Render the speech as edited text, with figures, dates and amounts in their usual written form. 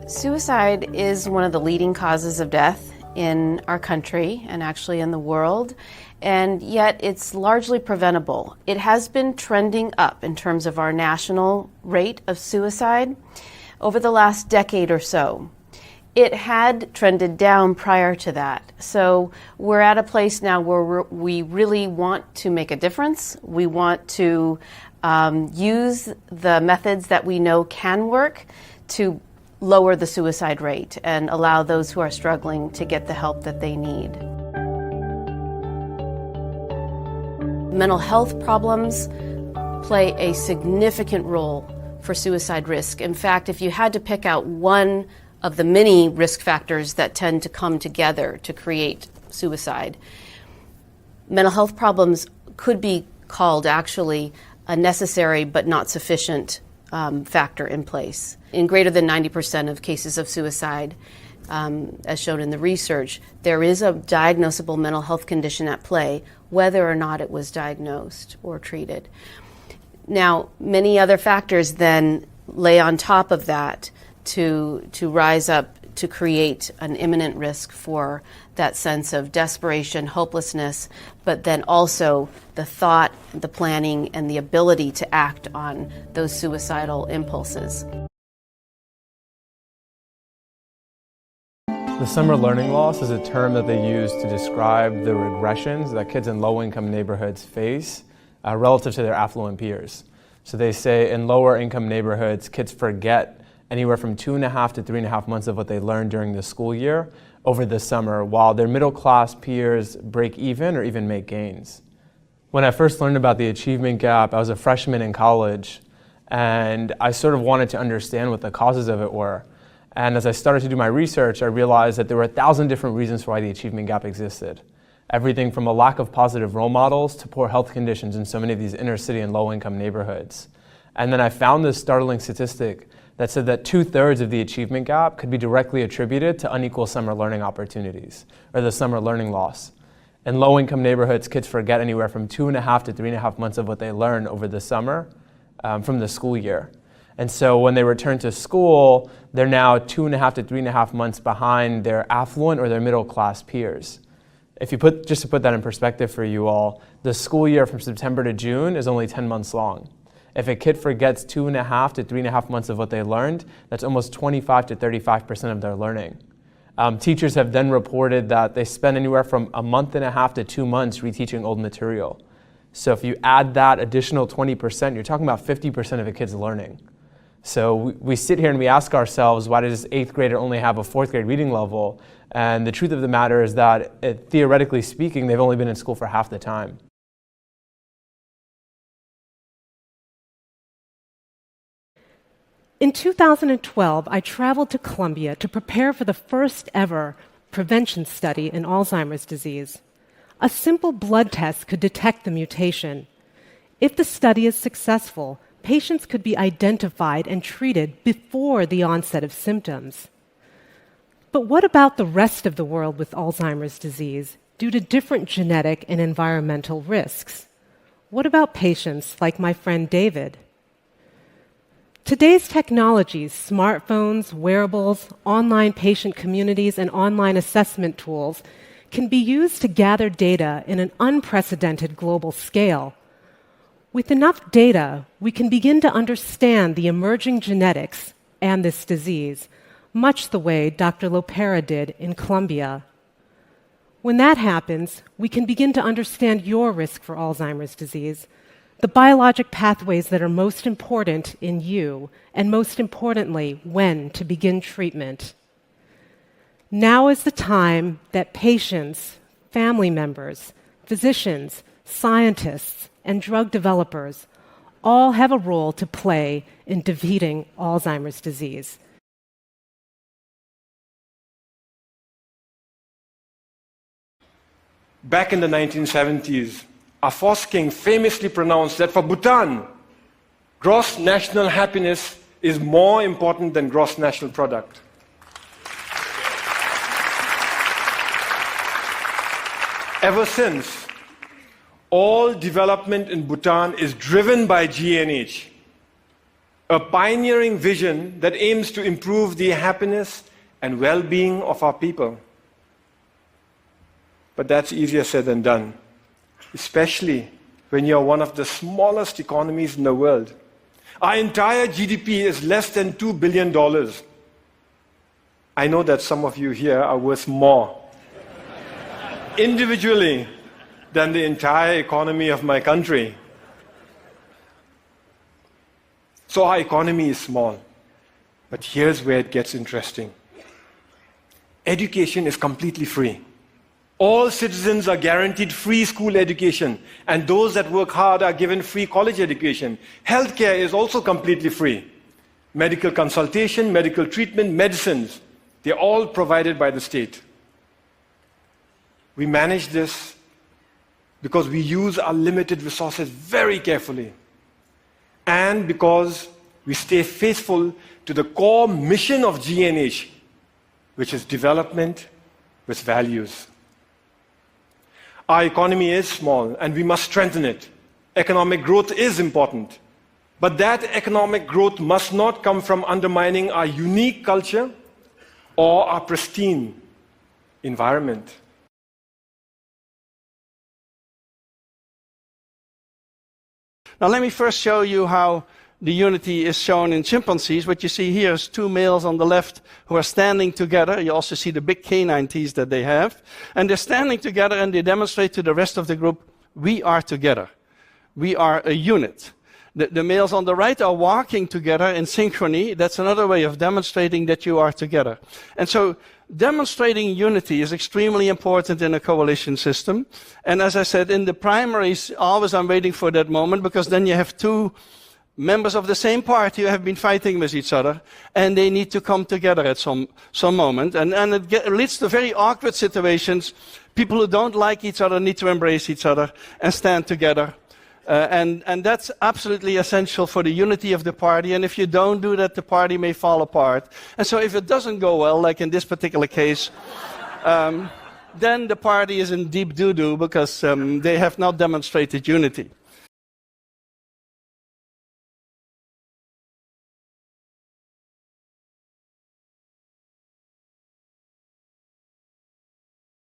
Suicide is one of the leading causes of death in our country and actually in the world, and yet it's largely preventable. It has been trending up in terms of our national rate of suicide over the last decade or so. It had trended down prior to that. So we're at a place now where we really want to make a difference. We want to use the methods that we know can work to lower the suicide rate and allow those who are struggling to get the help that they need. Mental health problems play a significant role for suicide risk. In fact, if you had to pick out one of the many risk factors that tend to come together to create suicide, mental health problems could be called actually a necessary but not sufficient factor in place. In greater than 90% of cases of suicide, as shown in the research, there is a diagnosable mental health condition at play, whether or not it was diagnosed or treated. Now, many other factors then lay on top of that to rise up to create an imminent risk for that sense of desperation, hopelessness, but then also the thought, the planning, and the ability to act on those suicidal impulses. The summer learning loss is a term that they use to describe the regressions that kids in low-income neighborhoods face relative to their affluent peers. So they say in lower-income neighborhoods, kids forget anywhere from 2.5 to 3.5 months of what they learned during the school year over the summer, while their middle-class peers break even or even make gains. When I first learned about the achievement gap, I was a freshman in college, and I sort of wanted to understand what the causes of it were. And as I started to do my research, I realized that there were 1,000 different reasons for why the achievement gap existed. Everything from a lack of positive role models to poor health conditions in so many of these inner city and low-income neighborhoods. And then I found this startling statistic that said that 2/3 of the achievement gap could be directly attributed to unequal summer learning opportunities, or the summer learning loss. In low-income neighborhoods, kids forget anywhere from 2.5 to 3.5 months of what they learn over the summer from the school year. And so when they return to school, they're now 2.5 to 3.5 months behind their affluent or their middle-class peers. Just to put that in perspective for you all, the school year from September to June is only 10 months long. If a kid forgets 2.5 to 3.5 months of what they learned, that's almost 25 to 35% of their learning. Teachers have then reported that they spend anywhere from 1.5 to 2 months reteaching old material. So if you add that additional 20%, you're talking about 50% of a kid's learning. So we sit here and we ask ourselves, why does this 8th grader only have a 4th grade reading level? And the truth of the matter is that, theoretically speaking, they've only been in school for half the time. In 2012, I traveled to Colombia to prepare for the first ever prevention study in Alzheimer's disease. A simple blood test could detect the mutation. If the study is successful, patients could be identified and treated before the onset of symptoms. But what about the rest of the world with Alzheimer's disease due to different genetic and environmental risks? What about patients like my friend David? Today's technologies, smartphones, wearables, online patient communities, and online assessment tools can be used to gather data in an unprecedented global scale. With enough data, we can begin to understand the emerging genetics and this disease, much the way Dr. Lopera did in Colombia. When that happens, we can begin to understand your risk for Alzheimer's disease, the biologic pathways that are most important in you, and most importantly, when to begin treatment. Now is the time that patients, family members, physicians, scientists, and drug developers all have a role to play in defeating Alzheimer's disease. Back in the 1970s, Afos King famously pronounced that for Bhutan, gross national happiness is more important than gross national product. Ever since, all development in Bhutan is driven by GNH, a pioneering vision that aims to improve the happiness and well-being of our people. But that's easier said than done, especially when you're one of the smallest economies in the world. Our entire GDP is less than $2 billion. I know that some of you here are worth more individually than the entire economy of my country. So our economy is small. But here's where it gets interesting. Education is completely free. All citizens are guaranteed free school education, and those that work hard are given free college education. Healthcare is also completely free. Medical consultation, medical treatment, medicines, they're all provided by the state. We manage this because we use our limited resources very carefully, and because we stay faithful to the core mission of G&H, which is development with values. Our economy is small, and we must strengthen it. Economic growth is important. But that economic growth must not come from undermining our unique culture or our pristine environment. Now let me first show you how the unity is shown in chimpanzees. What you see here is two males on the left who are standing together. You also see the big canine teeth that they have. And they're standing together and they demonstrate to the rest of the group, we are together. We are a unit. The males on the right are walking together in synchrony. That's another way of demonstrating that you are together. And so demonstrating unity is extremely important in a coalition system. And as I said, in the primaries, always I'm waiting for that moment, because then you have two members of the same party who have been fighting with each other, and they need to come together at some moment. And it leads to very awkward situations. People who don't like each other need to embrace each other and stand together. And that's absolutely essential for the unity of the party. And if you don't do that, the party may fall apart. And so if it doesn't go well, like in this particular case, then the party is in deep doo-doo because they have not demonstrated unity.